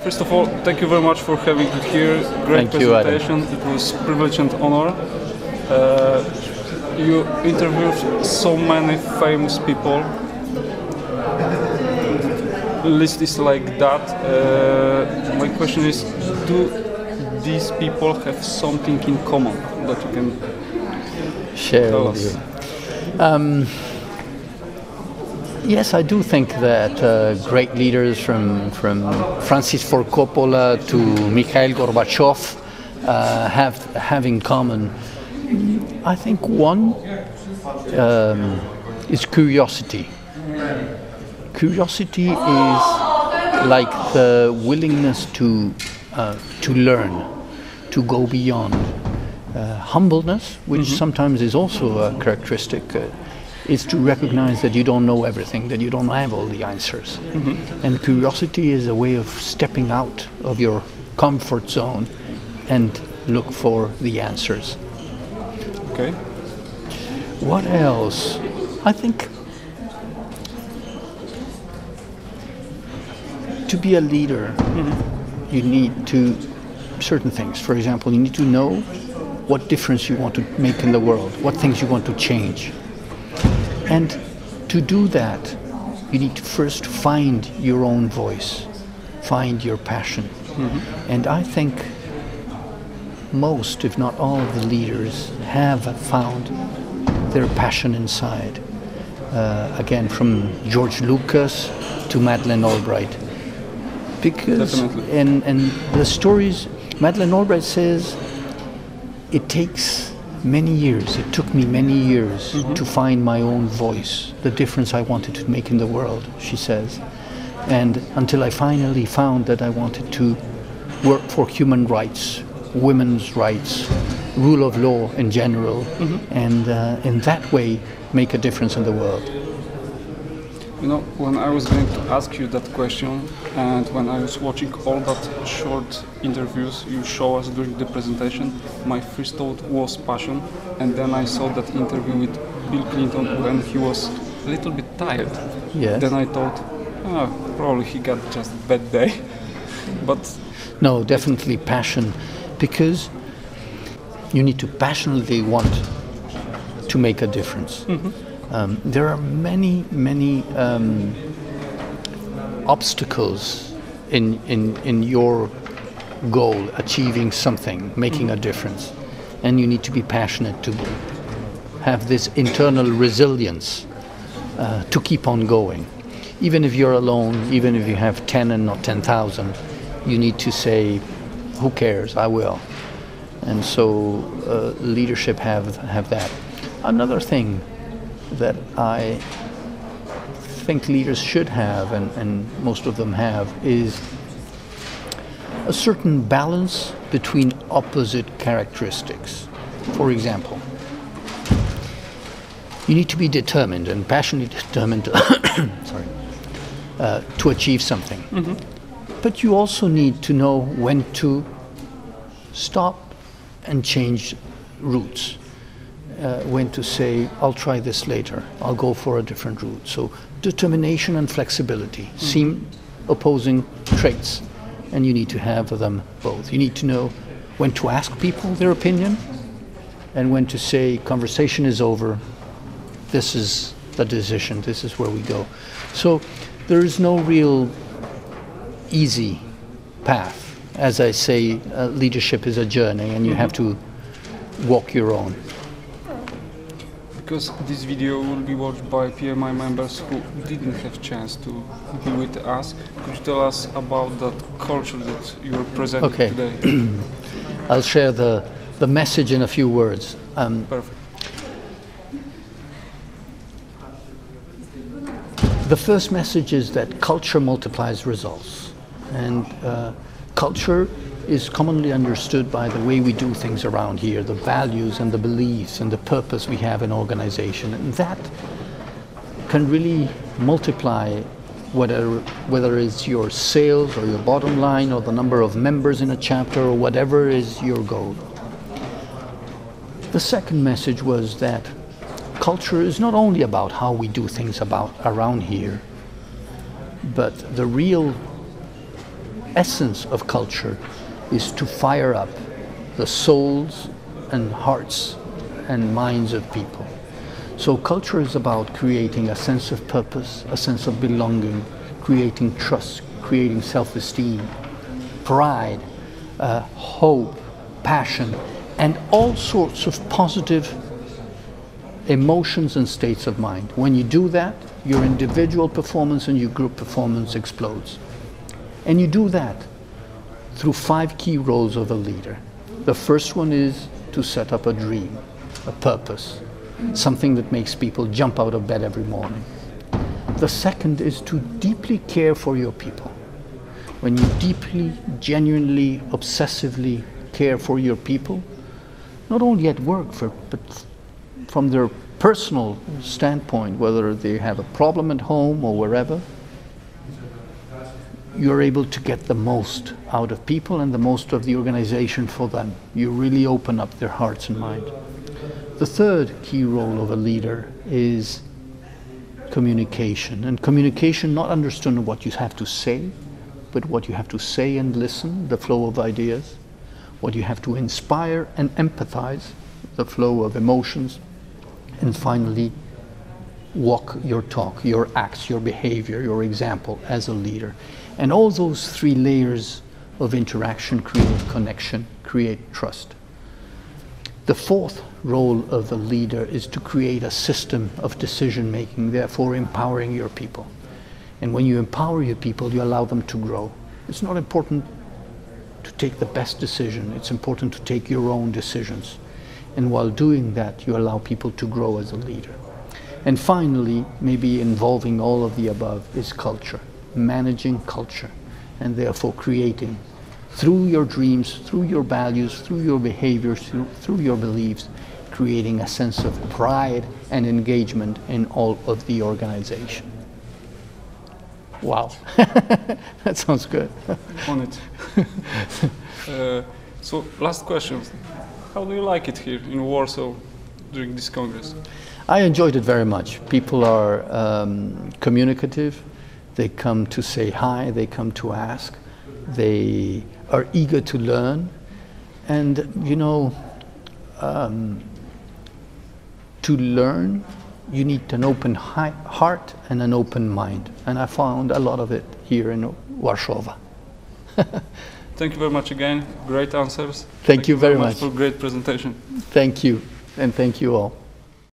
First of all, thank you very much for having it here. Great presentation. It was a privilege and honor. You interviewed so many famous people. The list is like that. My question is, do these people have something in common that you can share with you? Yes, I do think that great leaders from Francis Ford Coppola to Mikhail Gorbachev have in common. I think one is curiosity. Curiosity is like the willingness to learn, to go beyond. Humbleness, which sometimes is also a characteristic, is to recognize that you don't know everything, that you don't have all the answers. And curiosity is a way of stepping out of your comfort zone and look for the answers. Okay. What else? I think to be a leader, you need to certain things. For example, you need to know what difference you want to make in the world, what things you want to change. And to do that, you need to first find your own voice, find your passion. And I think most, if not all, of the leaders have found their passion inside. Again, from George Lucas to Madeleine Albright. Because, and the stories, Madeleine Albright says, it takes many years, it took me many years to find my own voice, the difference I wanted to make in the world, she says. And until I finally found that I wanted to work for human rights, women's rights, rule of law in general, and in that way make a difference in the world. You know, when I was going to ask you that question, and when I was watching all that short interviews you show us during the presentation, my first thought was passion, and then I saw that interview with Bill Clinton when he was a little bit tired. Yes. Then I thought, probably he got just a bad day. But no, definitely passion, because you need to passionately want to make a difference. There are many obstacles in your goal, achieving something, making a difference. And you need to be passionate to have this internal resilience to keep on going. Even if you're alone, even if you have 10 and not 10,000, you need to say, who cares, I will. And so leadership have that. Another thing that I think leaders should have, and most of them have, is a certain balance between opposite characteristics. For example, you need to be determined and passionately determined to achieve something. But you also need to know when to stop and change routes. When to say, I'll try this later, I'll go for a different route. So determination and flexibility seem opposing traits, and you need to have them both. You need to know when to ask people their opinion and when to say, conversation is over, this is the decision, this is where we go. So there is no real easy path. As I say, leadership is a journey, and you have to walk your own. Because this video will be watched by PMI members who didn't have chance to be with us, could you tell us about that culture that you are presenting today? I'll share the message in a few words. Perfect. The first message is that culture multiplies results. And culture is commonly understood by the way we do things around here, the values and the beliefs and the purpose we have in organization. And that can really multiply whether it's your sales or your bottom line or the number of members in a chapter or whatever is your goal. The second message was that culture is not only about how we do things around here, but the real essence of culture is to fire up the souls and hearts and minds of people. So culture is about creating a sense of purpose, a sense of belonging, creating trust, creating self-esteem, pride, hope, passion, and all sorts of positive emotions and states of mind. When you do that, your individual performance and your group performance explodes. And you do that through 5 key roles of a leader. The first one is to set up a dream, a purpose, something that makes people jump out of bed every morning. The second is to deeply care for your people. When you deeply, genuinely, obsessively care for your people, not only at work, but from their personal standpoint, whether they have a problem at home or wherever, you're able to get the most out of people and the most of the organization for them. You really open up their hearts and mind. The third key role of a leader is communication. And communication, not understood in what you have to say, but what you have to say and listen, the flow of ideas, what you have to inspire and empathize, the flow of emotions, and finally, walk your talk, your acts, your behavior, your example as a leader. And all those 3 layers of interaction create connection, create trust. The fourth role of a leader is to create a system of decision making, therefore empowering your people. And when you empower your people, you allow them to grow. It's not important to take the best decision, it's important to take your own decisions. And while doing that, you allow people to grow as a leader. And finally, maybe involving all of the above, is culture, managing culture, and therefore creating, through your dreams, through your values, through your behaviors, through your beliefs, creating a sense of pride and engagement in all of the organization. Wow, that sounds good. On it. So, last question. How do you like it here in Warsaw during this Congress? I enjoyed it very much. People are communicative. They come to say hi, they come to ask. They are eager to learn. And, you know, to learn, you need an open heart and an open mind. And I found a lot of it here in Warsaw. Thank you very much again. Great answers. Thank you very much for a great presentation. Thank you, and thank you all.